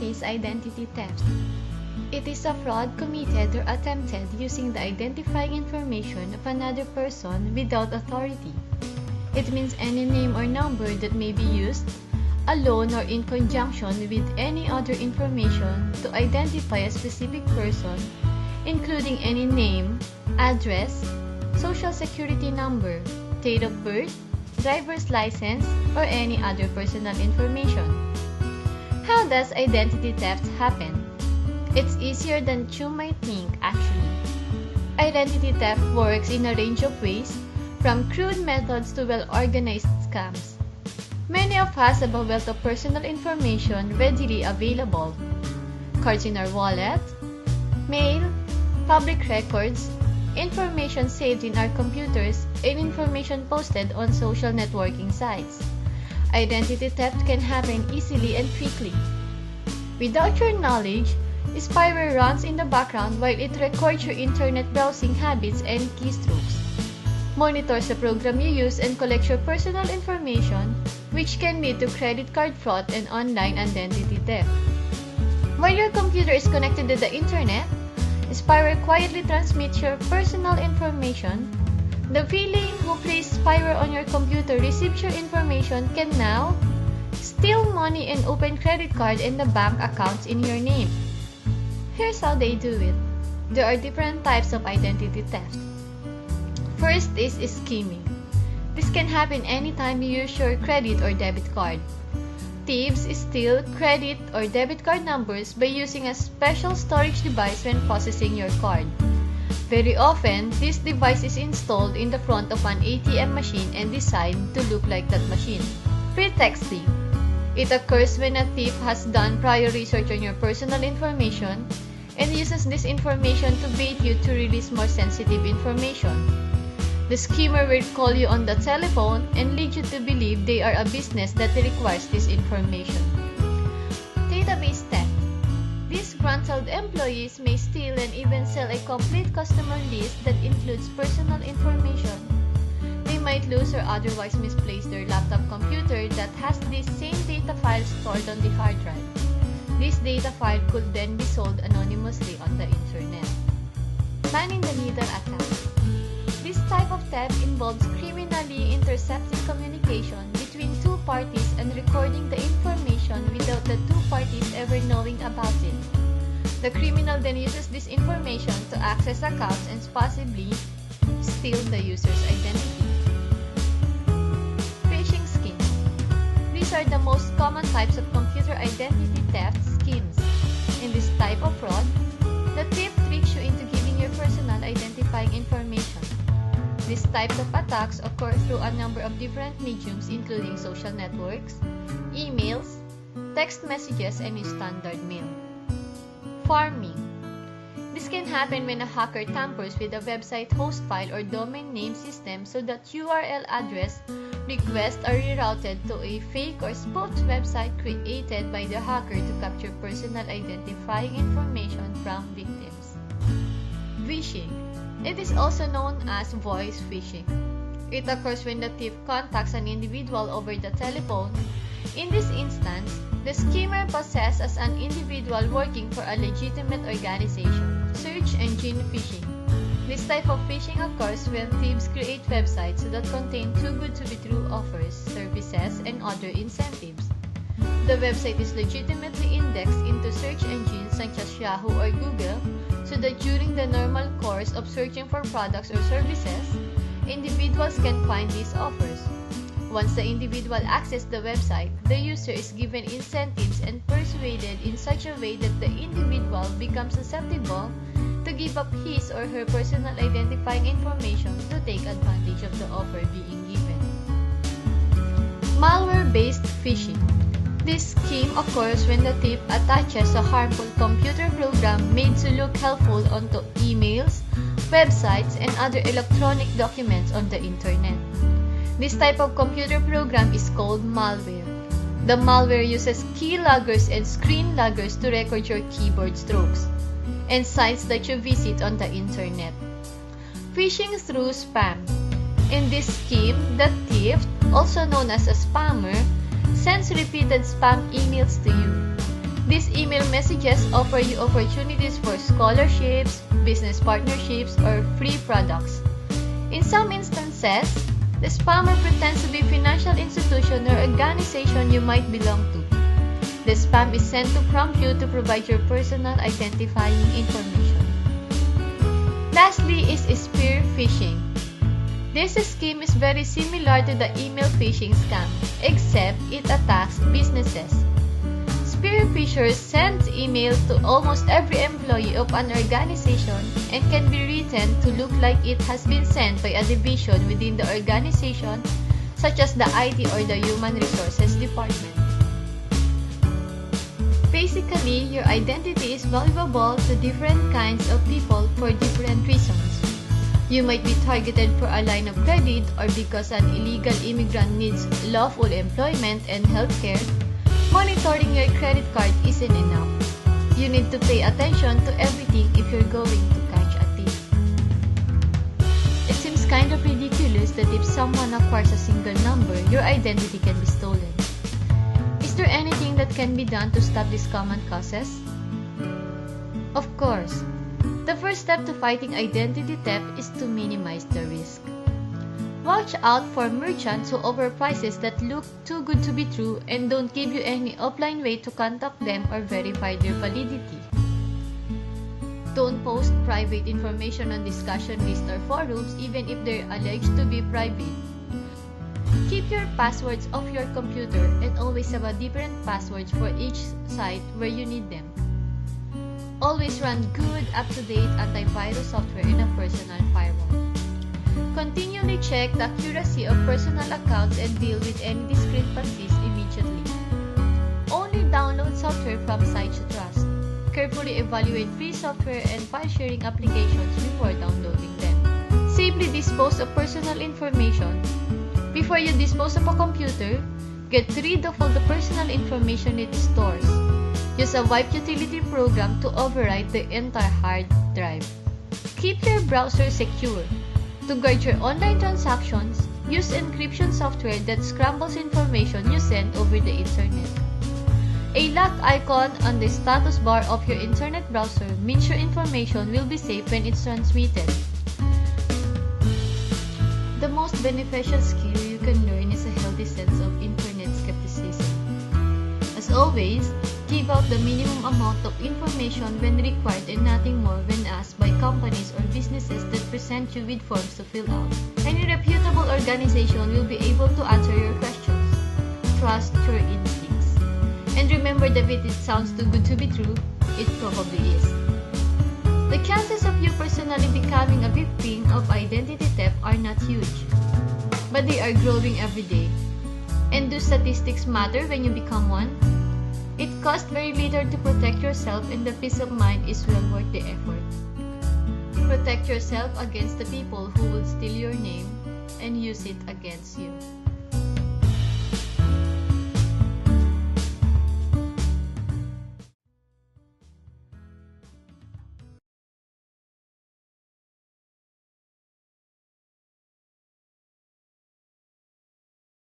is identity theft? It is a fraud committed or attempted using the identifying information of another person without authority. It means any name or number that may be used alone or in conjunction with any other information to identify a specific person, including any name, address, social security number, date of birth, driver's license, or any other personal information. How does identity theft happen? It's easier than you might think, actually. Identity theft works in a range of ways, from crude methods to well-organized scams. Many of us have a wealth of personal information readily available. Cards in our wallet, mail, public records, information saved in our computers, and information posted on social networking sites. Identity theft can happen easily and quickly. Without your knowledge, spyware runs in the background while it records your internet browsing habits and keystrokes, monitors the program you use, and collects your personal information, which can lead to credit card fraud and online identity theft. While your computer is connected to the internet, spyware quietly transmits your personal information. The villain who placed spyware on your computer receives your information can now steal money and open credit card and the bank accounts in your name. Here's how they do it. There are different types of identity theft. First is skimming. This can happen anytime you use your credit or debit card. Thieves steal credit or debit card numbers by using a special storage device when processing your card. Very often, this device is installed in the front of an ATM machine and designed to look like that machine. Pretexting. It occurs when a thief has done prior research on your personal information and uses this information to bait you to release more sensitive information. The scammer will call you on the telephone and lead you to believe they are a business that requires this information. Database theft. Disgruntled employees may steal and even sell a complete customer list that includes personal information. They might lose or otherwise misplace their laptop computer that has this same data file stored on the hard drive. This data file could then be sold anonymously on the internet. Man-in-the-middle attack. This type of theft involves criminally intercepting communication between two parties and recording the information without the two parties ever knowing about it. The criminal then uses this information to access accounts and possibly steal the user's identity. Phishing schemes. These are the most common types of computer identity theft schemes. In this type of fraud, the thief tricks you into giving your personal identifying information. These types of attacks occur through a number of different mediums including social networks, emails, text messages, and standard mail. Farming. This can happen when a hacker tampers with a website host file or domain name system so that URL address requests are rerouted to a fake or spoofed website created by the hacker to capture personal identifying information from victims. Phishing. It is also known as voice phishing. It occurs when the thief contacts an individual over the telephone. In this instance, the scammer poses as an individual working for a legitimate organization. Search engine phishing. This type of phishing occurs when thieves create websites that contain too good to be true offers, services, and other incentives. The website is legitimately indexed into search engines such as Yahoo or Google, so that during the normal course of searching for products or services, individuals can find these offers. Once the individual accesses the website, the user is given incentives and persuaded in such a way that the individual becomes susceptible to give up his or her personal identifying information to take advantage of the offer being given. Malware-based phishing. This scheme occurs when the thief attaches a harmful computer program made to look helpful onto emails, websites, and other electronic documents on the internet. This type of computer program is called malware. The malware uses keyloggers and screen loggers to record your keyboard strokes and sites that you visit on the internet. Phishing through spam. In this scheme, the thief, also known as a spammer, sends repeated spam emails to you. These email messages offer you opportunities for scholarships, business partnerships, or free products. In some instances, the spammer pretends to be a financial institution or organization you might belong to. The spam is sent to prompt you to provide your personal identifying information. Lastly is spear phishing. This scheme is very similar to the email phishing scam, except it attacks businesses. Spear phishers send emails to almost every employee of an organization and can be written to look like it has been sent by a division within the organization, such as the IT or the Human Resources Department. Basically, your identity is valuable to different kinds of people for different reasons. You might be targeted for a line of credit or because an illegal immigrant needs lawful employment and healthcare. Monitoring your credit card isn't enough. You need to pay attention to everything if you're going to catch a thief. It seems kind of ridiculous that if someone acquires a single number, your identity can be stolen. Is there anything that can be done to stop these common causes? Of course. The first step to fighting identity theft is to minimize the risk. Watch out for merchants who offer prices that look too good to be true and don't give you any offline way to contact them or verify their validity. Don't post private information on discussion lists or forums even if they're alleged to be private. Keep your passwords off your computer and always have a different password for each site where you need them. Always run good, up-to-date antivirus software in a personal firewall. Continually check the accuracy of personal accounts and deal with any discrepancies immediately. Only download software from sites you trust. Carefully evaluate free software and file-sharing applications before downloading them. Safely dispose of personal information. Before you dispose of a computer, get rid of all the personal information it stores. Use a wipe utility program to overwrite the entire hard drive. Keep your browser secure. To guard your online transactions, use encryption software that scrambles information you send over the internet. A lock icon on the status bar of your internet browser means your information will be safe when it's transmitted. The most beneficial skill you can learn is a healthy sense of internet skepticism. As always, give out the minimum amount of information when required and nothing more when asked by companies or businesses that present you with forms to fill out. Any reputable organization will be able to answer your questions. Trust your instincts. And remember that if it sounds too good to be true, it probably is. The chances of you personally becoming a victim of identity theft are not huge, but they are growing every day. And do statistics matter when you become one? It costs very little to protect yourself and the peace of mind is well worth the effort. Protect yourself against the people who will steal your name and use it against you.